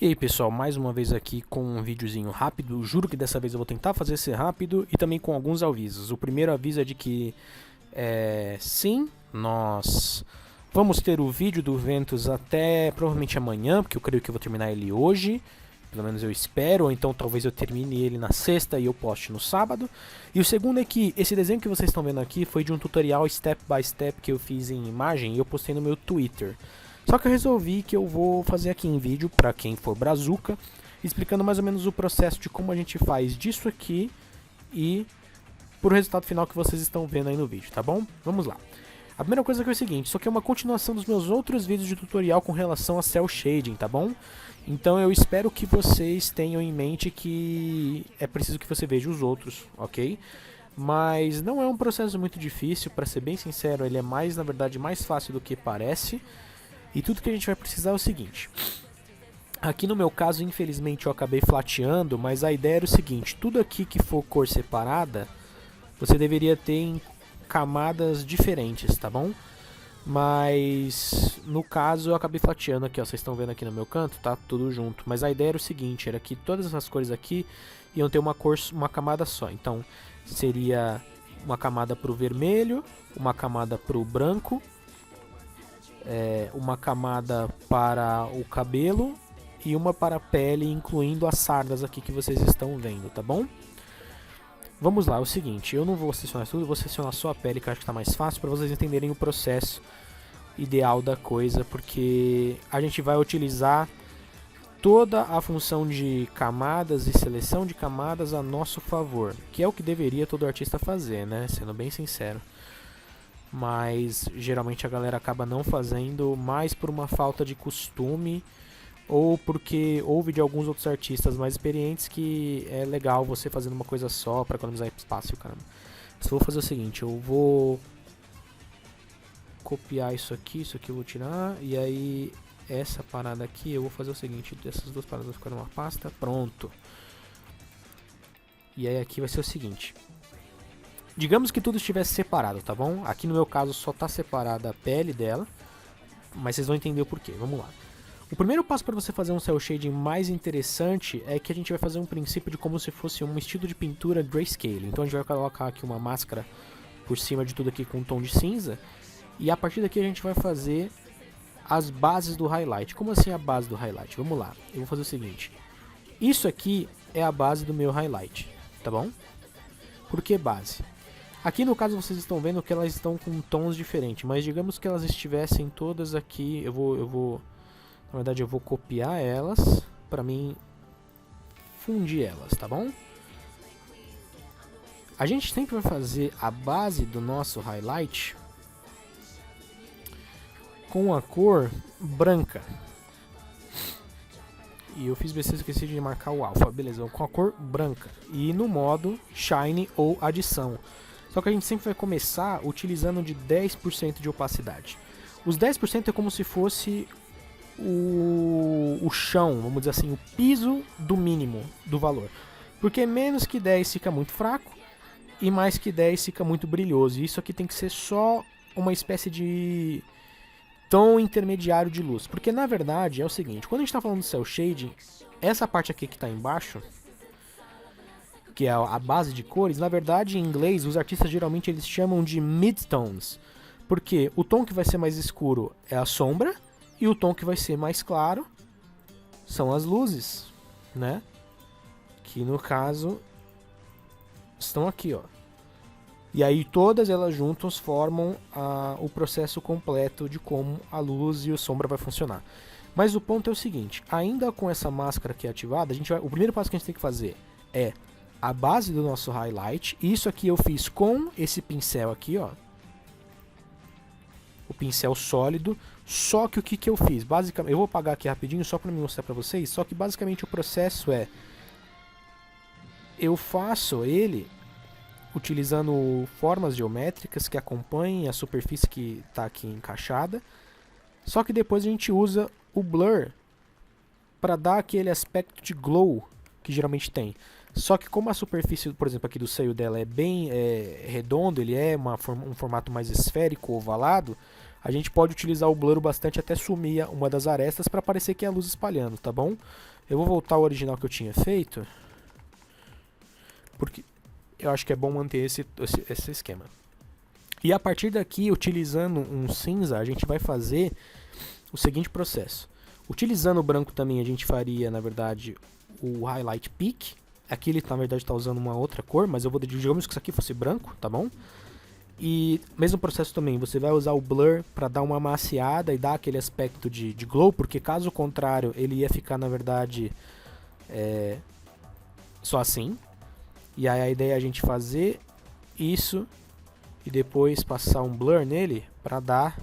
E aí pessoal, mais uma vez aqui com um videozinho rápido. Juro que dessa vez eu vou tentar fazer ser rápido e também com alguns avisos. O primeiro aviso é de que sim, nós vamos ter o vídeo do Ventus até provavelmente amanhã, porque eu creio que eu vou terminar ele hoje. Pelo menos eu espero, ou então talvez eu termine ele na sexta e eu poste no sábado. E o segundo é que esse desenho que vocês estão vendo aqui foi de um tutorial step by step que eu fiz em imagem e eu postei no meu Twitter. Só que eu resolvi que eu vou fazer aqui em vídeo, para quem for brazuca, explicando mais ou menos o processo de como a gente faz disso aqui e pro resultado final que vocês estão vendo aí no vídeo, tá bom? Vamos lá. A primeira coisa que é o seguinte, isso aqui é uma continuação dos meus outros vídeos de tutorial com relação a cel shading, tá bom? Então eu espero que vocês tenham em mente que é preciso que você veja os outros, ok? Mas não é um processo muito difícil, para ser bem sincero, ele é na verdade, mais fácil do que parece. E tudo que a gente vai precisar é o seguinte. Aqui no meu caso, infelizmente, eu acabei flateando, mas a ideia era o seguinte. Tudo aqui que for cor separada, você deveria ter em camadas diferentes, tá bom? Mas no caso eu acabei flateando aqui, ó. Vocês estão vendo aqui no meu canto, tá tudo junto. Mas a ideia era o seguinte, era que todas essas cores aqui iam ter uma camada só. Então seria uma camada para o vermelho, uma camada para o branco, uma camada para o cabelo e uma para a pele, incluindo as sardas aqui que vocês estão vendo, tá bom? Vamos lá, é o seguinte, eu não vou selecionar tudo, eu vou selecionar só a pele, que eu acho que está mais fácil para vocês entenderem o processo ideal da coisa, porque a gente vai utilizar toda a função de camadas e seleção de camadas a nosso favor, que é o que deveria todo artista fazer, né? Sendo bem sincero. Mas geralmente a galera acaba não fazendo, mais por uma falta de costume ou porque ouve de alguns outros artistas mais experientes que é legal você fazendo uma coisa só para economizar espaço, caramba. Mas eu vou fazer o seguinte, eu vou copiar isso aqui eu vou tirar, e aí essa parada aqui eu vou fazer o seguinte, essas duas paradas vão ficar numa pasta, pronto. E aí aqui vai ser o seguinte, digamos que tudo estivesse separado, tá bom? Aqui no meu caso só está separada a pele dela, mas vocês vão entender o porquê. Vamos lá. O primeiro passo para você fazer um cel shading mais interessante é que a gente vai fazer um princípio de como se fosse um estilo de pintura grayscale. Então a gente vai colocar aqui uma máscara por cima de tudo aqui com um tom de cinza, e a partir daqui a gente vai fazer as bases do highlight. Como assim a base do highlight? Vamos lá. Eu vou fazer o seguinte. Isso aqui é a base do meu highlight, tá bom? Por que base? Aqui no caso vocês estão vendo que elas estão com tons diferentes, mas digamos que elas estivessem todas aqui, na verdade eu vou copiar elas para mim fundir elas, tá bom? A gente sempre vai fazer a base do nosso highlight com a cor branca. E eu fiz besteira, esqueci de marcar o alfa, beleza, com a cor branca e no modo shine ou adição. Só que a gente sempre vai começar utilizando de 10% de opacidade. Os 10% é como se fosse o chão, vamos dizer assim, o piso do mínimo do valor. Porque menos que 10 fica muito fraco e mais que 10 fica muito brilhoso. E isso aqui tem que ser só uma espécie de tom intermediário de luz. Porque na verdade é o seguinte, quando a gente está falando do cel shading, essa parte aqui que está embaixo, que é a base de cores, na verdade em inglês os artistas geralmente eles chamam de midtones, porque o tom que vai ser mais escuro é a sombra e o tom que vai ser mais claro são as luzes, né? Que no caso estão aqui, ó. E aí todas elas juntas formam o processo completo de como a luz e a sombra vai funcionar. Mas o ponto é o seguinte, ainda com essa máscara aqui ativada, o primeiro passo que a gente tem que fazer é a base do nosso highlight. Isso aqui eu fiz com esse pincel aqui, ó. O pincel sólido. Só que o que eu fiz? Basicamente, eu vou apagar aqui rapidinho só para me mostrar para vocês. Só que basicamente o processo é... eu faço ele utilizando formas geométricas que acompanhem a superfície que está aqui encaixada. Só que depois a gente usa o blur para dar aquele aspecto de glow que geralmente tem. Só que como a superfície, por exemplo, aqui do seio dela é bem redondo, ele é um formato mais esférico, ovalado, a gente pode utilizar o blur bastante até sumir uma das arestas para parecer que é a luz espalhando, tá bom? Eu vou voltar ao original que eu tinha feito, porque eu acho que é bom manter esse esquema. E a partir daqui, utilizando um cinza, a gente vai fazer o seguinte processo. Utilizando o branco também, a gente faria, na verdade, o Highlight Peak. Aqui ele, na verdade, está usando uma outra cor, mas eu vou, digamos que isso aqui fosse branco, tá bom? E mesmo processo também, você vai usar o Blur para dar uma amaciada e dar aquele aspecto de glow, porque caso contrário, ele ia ficar, na verdade, só assim. E aí a ideia é a gente fazer isso e depois passar um Blur nele para dar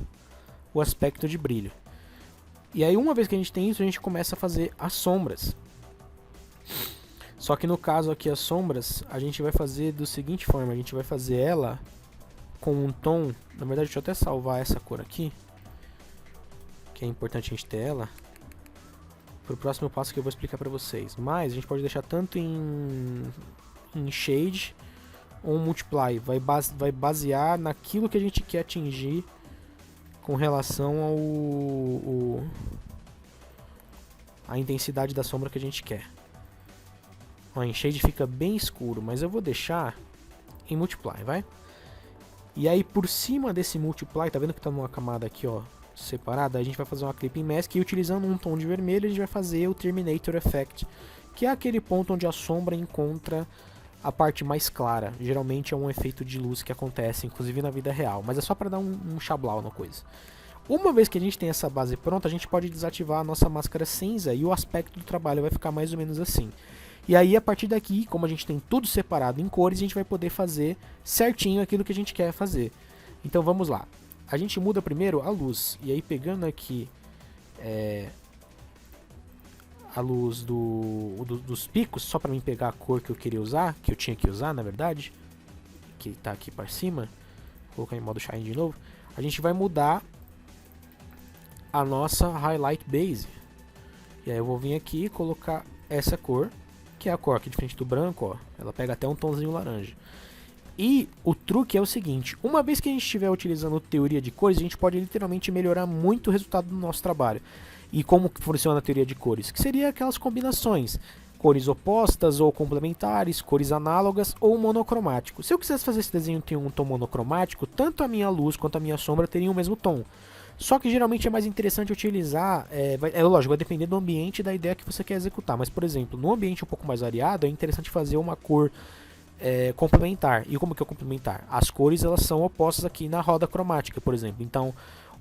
o aspecto de brilho. E aí uma vez que a gente tem isso, a gente começa a fazer as sombras. Só que no caso aqui as sombras, a gente vai fazer da seguinte forma, a gente vai fazer ela com um tom, na verdade deixa eu até salvar essa cor aqui, que é importante a gente ter ela, para o próximo passo que eu vou explicar para vocês. Mas a gente pode deixar tanto em shade ou multiply, vai basear naquilo que a gente quer atingir com relação a intensidade da sombra que a gente quer. Ó, em shade fica bem escuro, mas eu vou deixar em multiply, vai? E aí por cima desse multiply, tá vendo que tá numa camada aqui, ó, separada? A gente vai fazer uma clipping mask e utilizando um tom de vermelho a gente vai fazer o Terminator Effect, que é aquele ponto onde a sombra encontra a parte mais clara. Geralmente é um efeito de luz que acontece, inclusive na vida real, mas é só para dar um chablau na coisa. Uma vez que a gente tem essa base pronta, a gente pode desativar a nossa máscara cinza e o aspecto do trabalho vai ficar mais ou menos assim. E aí a partir daqui, como a gente tem tudo separado em cores, a gente vai poder fazer certinho aquilo que a gente quer fazer. Então vamos lá. A gente muda primeiro a luz, e aí pegando aqui a luz dos picos, só para mim pegar a cor que eu queria usar, que eu tinha que usar na verdade, que está aqui para cima, vou colocar em modo shine de novo, a gente vai mudar a nossa Highlight Base. E aí eu vou vir aqui e colocar essa cor, que é a cor aqui de frente do branco, ó, ela pega até um tomzinho laranja. E o truque é o seguinte, uma vez que a gente estiver utilizando teoria de cores, a gente pode literalmente melhorar muito o resultado do nosso trabalho. E como funciona a teoria de cores? Que seria aquelas combinações, cores opostas ou complementares, cores análogas ou monocromático. Se eu quisesse fazer esse desenho ter um tom monocromático, tanto a minha luz quanto a minha sombra teriam o mesmo tom. Só que geralmente é mais interessante utilizar, lógico, vai depender do ambiente e da ideia que você quer executar. Mas, por exemplo, num ambiente um pouco mais variado, é interessante fazer uma cor complementar. E como que é complementar? As cores elas são opostas aqui na roda cromática, por exemplo. Então,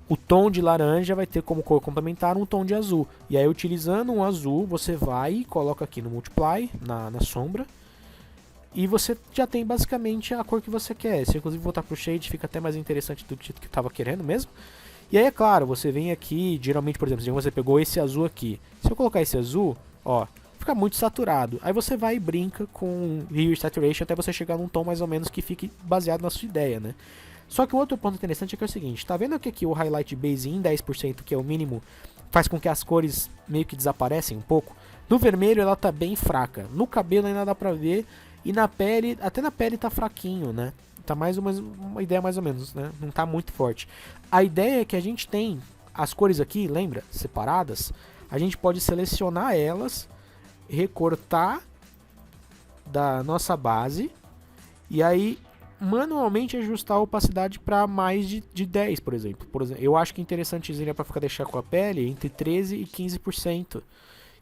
o tom de laranja vai ter como cor complementar um tom de azul. E aí, utilizando um azul, você vai e coloca aqui no Multiply, na sombra. E você já tem basicamente a cor que você quer. Se eu, inclusive, voltar para o Shade, fica até mais interessante do que eu estava querendo mesmo. E aí, é claro, você vem aqui, geralmente, por exemplo, se você pegou esse azul aqui. Se eu colocar esse azul, ó, fica muito saturado. Aí você vai e brinca com Hue Saturation até você chegar num tom mais ou menos que fique baseado na sua ideia, né? Só que um outro ponto interessante é que é o seguinte, tá vendo que aqui o Highlight Base em 10%, que é o mínimo, faz com que as cores meio que desaparecem um pouco? No vermelho ela tá bem fraca, no cabelo ainda dá pra ver, e na pele, até na pele tá fraquinho, né? Tá mais uma ideia mais ou menos, né? Não tá muito forte. A ideia é que a gente tem as cores aqui, lembra? Separadas. A gente pode selecionar elas, recortar da nossa base, e aí manualmente ajustar a opacidade para mais de 10, por exemplo. Eu acho que interessantezinho para deixar com a pele entre 13 e 15%.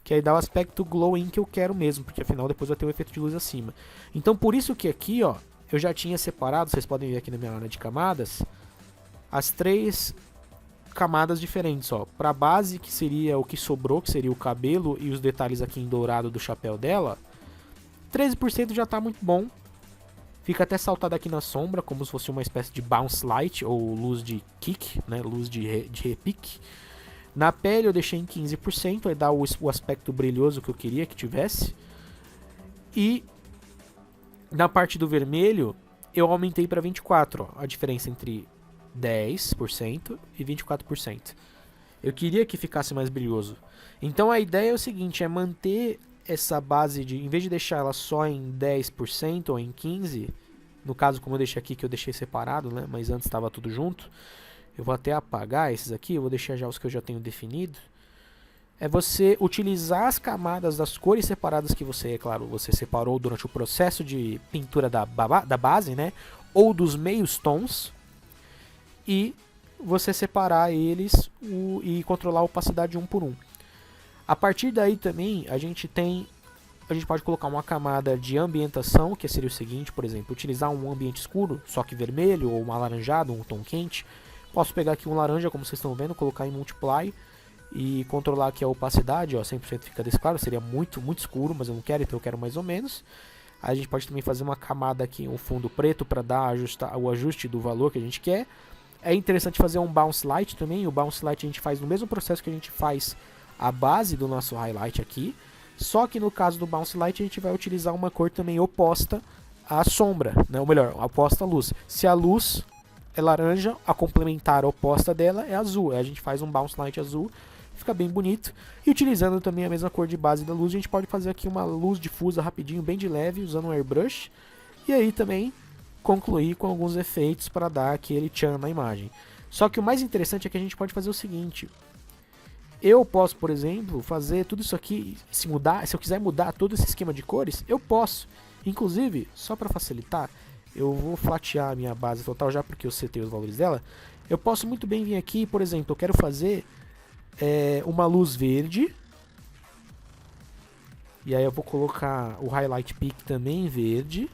Que aí dá o aspecto glowing que eu quero mesmo, porque afinal depois vai ter o efeito de luz acima. Então por isso que aqui, ó, eu já tinha separado, vocês podem ver aqui na minha área de camadas, as 3 camadas diferentes, ó. Para a base, que seria o que sobrou, que seria o cabelo e os detalhes aqui em dourado do chapéu dela, 13% já tá muito bom. Fica até saltado aqui na sombra, como se fosse uma espécie de bounce light, ou luz de kick, né, luz de repique. Na pele eu deixei em 15%, aí dá o aspecto brilhoso que eu queria que tivesse. E na parte do vermelho, eu aumentei para 24%, ó, a diferença entre 10% e 24%. Eu queria que ficasse mais brilhoso. Então a ideia é o seguinte, é manter essa base de, em vez de deixar ela só em 10% ou em 15%, no caso como eu deixei aqui, que eu deixei separado, né, mas antes estava tudo junto, eu vou até apagar esses aqui, eu vou deixar já os que eu já tenho definido. É você utilizar as camadas das cores separadas que você, é claro, você separou durante o processo de pintura da base, né? Ou dos meios tons. E você separar eles e controlar a opacidade um por um. A partir daí também a gente pode colocar uma camada de ambientação, que seria o seguinte, por exemplo, utilizar um ambiente escuro, só que vermelho, ou um alaranjado, um tom quente. Posso pegar aqui um laranja, como vocês estão vendo, colocar em Multiply e controlar aqui a opacidade, ó, 100% fica desse claro, seria muito escuro, mas eu não quero, então eu quero mais ou menos. Aí a gente pode também fazer uma camada aqui, um fundo preto, para dar o ajuste do valor que a gente quer. É interessante fazer um Bounce Light também, o Bounce Light a gente faz no mesmo processo que a gente faz a base do nosso highlight aqui, só que no caso do Bounce Light a gente vai utilizar uma cor também oposta à sombra, né? Ou melhor, oposta à luz. Se a luz é laranja, a complementar oposta dela é azul, aí a gente faz um Bounce Light azul, fica bem bonito. E utilizando também a mesma cor de base da luz, a gente pode fazer aqui uma luz difusa rapidinho, bem de leve, usando um airbrush. E aí também concluir com alguns efeitos para dar aquele tchan na imagem. Só que o mais interessante é que a gente pode fazer o seguinte. Eu posso, por exemplo, fazer tudo isso aqui, se eu quiser mudar todo esse esquema de cores, eu posso. Inclusive, só para facilitar, eu vou flatear a minha base total já porque eu setei os valores dela. Eu posso muito bem vir aqui, por exemplo, eu quero fazer uma luz verde. E aí eu vou colocar o Highlight Peak também em verde.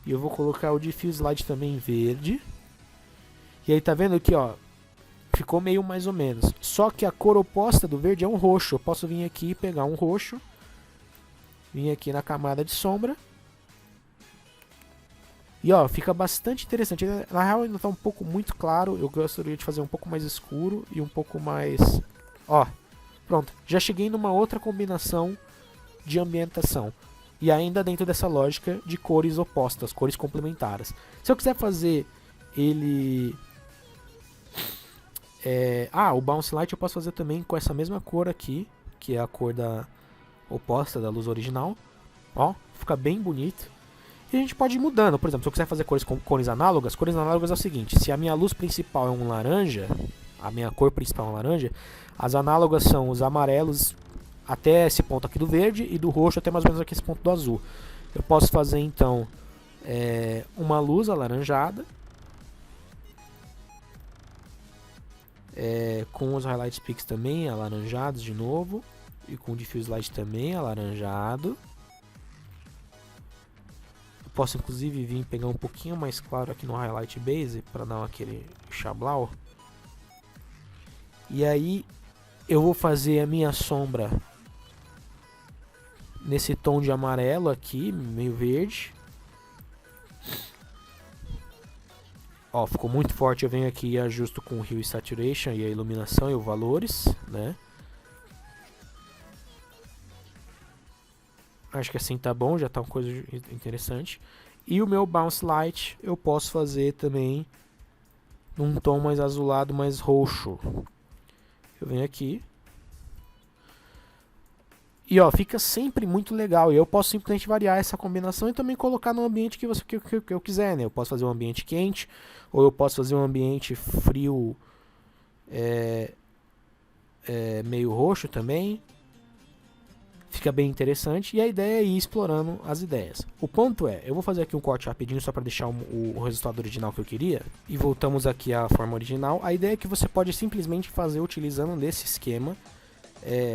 E eu vou colocar o Diffuse Light também em verde. E aí tá vendo aqui, ó, ficou meio mais ou menos. Só que a cor oposta do verde é um roxo. Eu posso vir aqui e pegar um roxo. Vir aqui na camada de sombra. E ó, fica bastante interessante. Na real ainda tá um pouco muito claro. Eu gostaria de fazer um pouco mais escuro e um pouco mais... Ó, pronto. Já cheguei numa outra combinação de ambientação. E ainda dentro dessa lógica de cores opostas, cores complementares. Se eu quiser fazer ele... o Bounce Light eu posso fazer também com essa mesma cor aqui, que é a cor oposta da luz original. Ó, fica bem bonito. E a gente pode ir mudando, por exemplo, se eu quiser fazer cores com cores análogas é o seguinte, se a minha luz principal é um laranja, a minha cor principal é um laranja, as análogas são os amarelos até esse ponto aqui do verde e do roxo até mais ou menos aqui esse ponto do azul. Eu posso fazer então uma luz alaranjada, com os Highlight Peaks também alaranjados de novo, e com o Diffuse Light também alaranjado. Posso inclusive vir pegar um pouquinho mais claro aqui no Highlight Base para dar aquele chablau. E aí eu vou fazer a minha sombra nesse tom de amarelo aqui, meio verde. Ó, ficou muito forte, eu venho aqui e ajusto com o Hue e Saturation e a iluminação e os valores, né? Acho que assim tá bom, já tá uma coisa interessante. E o meu Bounce Light eu posso fazer também num tom mais azulado, mais roxo. Eu venho aqui. E ó, fica sempre muito legal. E eu posso simplesmente variar essa combinação e também colocar no ambiente que eu quiser, né? Eu posso fazer um ambiente quente, ou eu posso fazer um ambiente frio meio roxo também. Fica bem interessante e a ideia é ir explorando as ideias. O ponto é, eu vou fazer aqui um corte rapidinho só para deixar o resultado original que eu queria. E voltamos aqui à forma original. A ideia é que você pode simplesmente fazer utilizando nesse esquema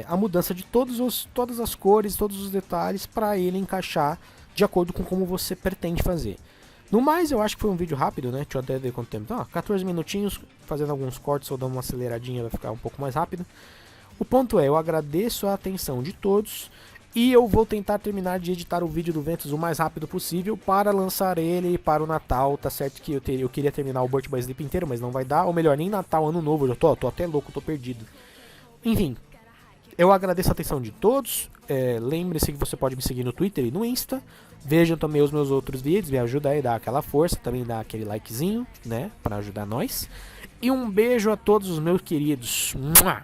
a mudança de todas as cores, todos os detalhes para ele encaixar de acordo com como você pretende fazer. No mais, eu acho que foi um vídeo rápido, né? Deixa eu até ver quanto tempo. 14 minutinhos, fazendo alguns cortes ou dando uma aceleradinha vai ficar um pouco mais rápido. O ponto é, eu agradeço a atenção de todos e eu vou tentar terminar de editar o vídeo do Ventus o mais rápido possível para lançar ele para o Natal. Tá certo que eu queria terminar o Birth by Sleep inteiro, mas não vai dar, ou melhor, nem Natal, Ano Novo, eu tô até louco, tô perdido. Enfim, eu agradeço a atenção de todos, lembre-se que você pode me seguir no Twitter e no Insta, vejam também os meus outros vídeos, me ajuda aí a dar aquela força, também dá aquele likezinho, né, para ajudar nós. E um beijo a todos os meus queridos. Mua!